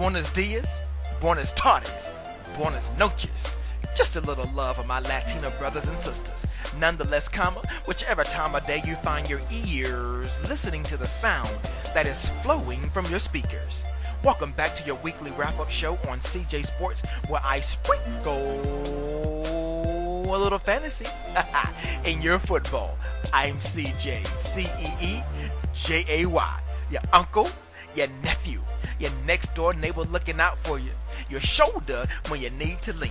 Buenos dias, buenas tardes, buenas noches. Just a little love of my Latino brothers and sisters. Nonetheless, whichever time of day you find your ears listening to the sound that is flowing from your speakers. Welcome back to your weekly wrap-up show on CJ Sports, where I sprinkle a little fantasy in your football. I'm CJ, C-E-E-J-A-Y, your uncle, your nephew, your next-door neighbor looking out for you, your shoulder when you need to lean.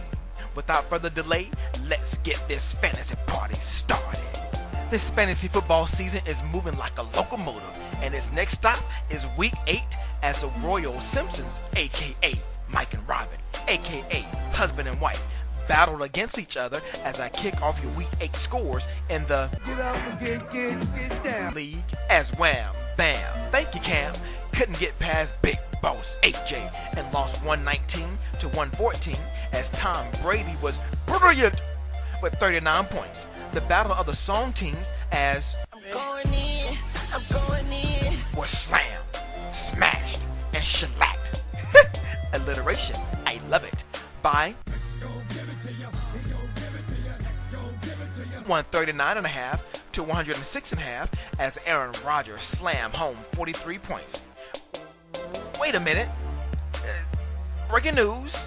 Without further delay, let's get this fantasy party started. This fantasy football season is moving like a locomotive, and its next stop is Week 8 as the Royal Simpsons, a.k.a. Mike and Robin, a.k.a. husband and wife, battled against each other as I kick off your Week 8 scores in the Get down league as Wham, Bam, thank you Cam, couldn't get past Big Boss AJ and lost 119 to 114 as Tom Brady was brilliant with 39 points. The battle of the song teams as I'm going in was slammed, smashed, and shellacked. Alliteration, I love it. By 139.5 to 106.5 as Aaron Rodgers slammed home 43 points. Wait a minute. Breaking news.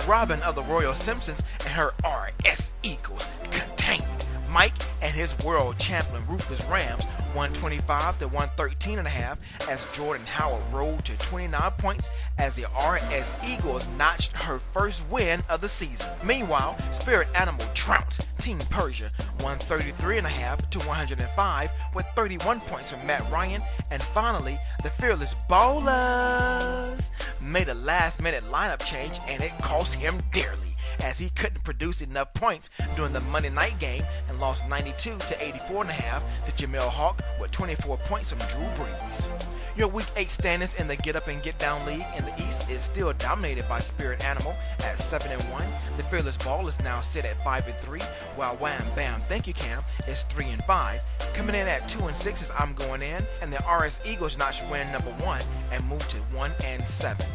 Robin of the Royal Simpsons and her RS Eagles contained Mike and his world champion Ruthless Rams 125 to 113.5 as Jordan Howard rolled to 29 points as the RS Eagles notched her first win of the season. Meanwhile, Spirit Animal trounced Team Persia 133.5 to 105 with 31 points from Matt Ryan. And finally, the Fearless Bowlers made a last-minute lineup change, and it cost him dearly, as he couldn't produce enough points during the Monday night game and lost 92 to 84.5 to Jamel Hawk with 24 points from Drew Brees. Your Week 8 standings in the Get Up and Get Down League in the East is still dominated by Spirit Animal at 7-1. The Fearless Ballers now sit at 5-3, while Wham Bam Thank You Cam is 3-5. Coming in at 2-6 is I'm Going In, and the RS Eagles notched win number 1 and moved to 1-7.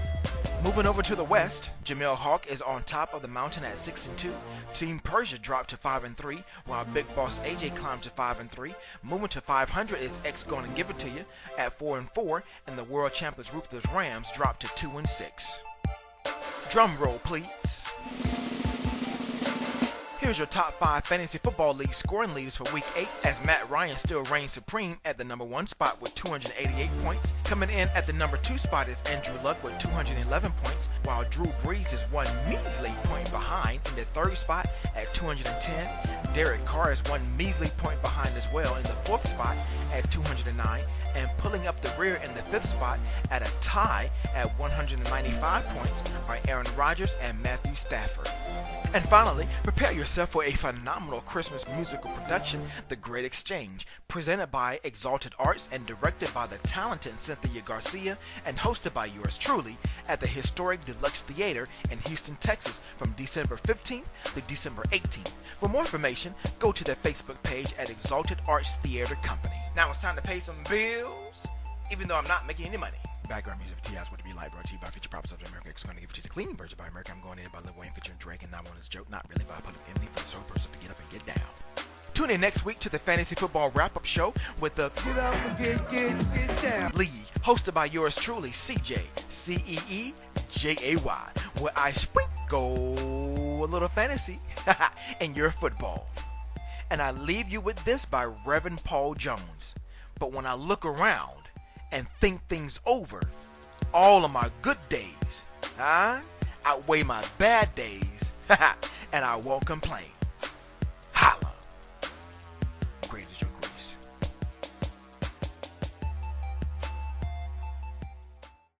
Moving over to the West, Jamel Hawk is on top of the mountain at 6-2. Team Persia dropped to 5-3, while Big Boss AJ climbed to 5-3. Moving to 500 is X Gonna Give It To You at 4-4, and the world champions Ruthless Rams dropped to 2-6. Drum roll, please. Here's your top 5 fantasy football league scoring leaders for Week 8 as Matt Ryan still reigns supreme at the number 1 spot with 288 points. Coming in at the number 2 spot is Andrew Luck with 211 points, while Drew Brees is one measly point behind in the 3rd spot at 210. Derek Carr is one measly point behind as well in the 4th spot at 209. And pulling up the rear in the 5th spot at a tie at 195 points are Aaron Rodgers and Matthew Stafford. And finally, prepare yourself for a phenomenal Christmas musical production, The Great Exchange, presented by Exalted Arts and directed by the talented Cynthia Garcia and hosted by yours truly at the historic Deluxe Theater in Houston, Texas from December 15th to December 18th. For more information, go to their Facebook page at Exalted Arts Theater Company. Now it's time to pay some bills, even though I'm not making any money. Background music for T.I.'s What to Be Like, brought to you by Future Props of America. I'm going to give it to you the clean version by America. I'm going in by Lil Wayne featuring Drake, and not one is joke, not really by Public Enemy for the sole person to get up and get down. Tune in next week to the Fantasy Football Wrap-Up Show with the Get up and get down League, hosted by yours truly, CJ, C-E-E-J-A-Y, where I sprinkle a little fantasy in your football. And I leave you with this by Reverend Paul Jones. But when I look around and think things over, all of my good days outweigh my bad days, and I won't complain.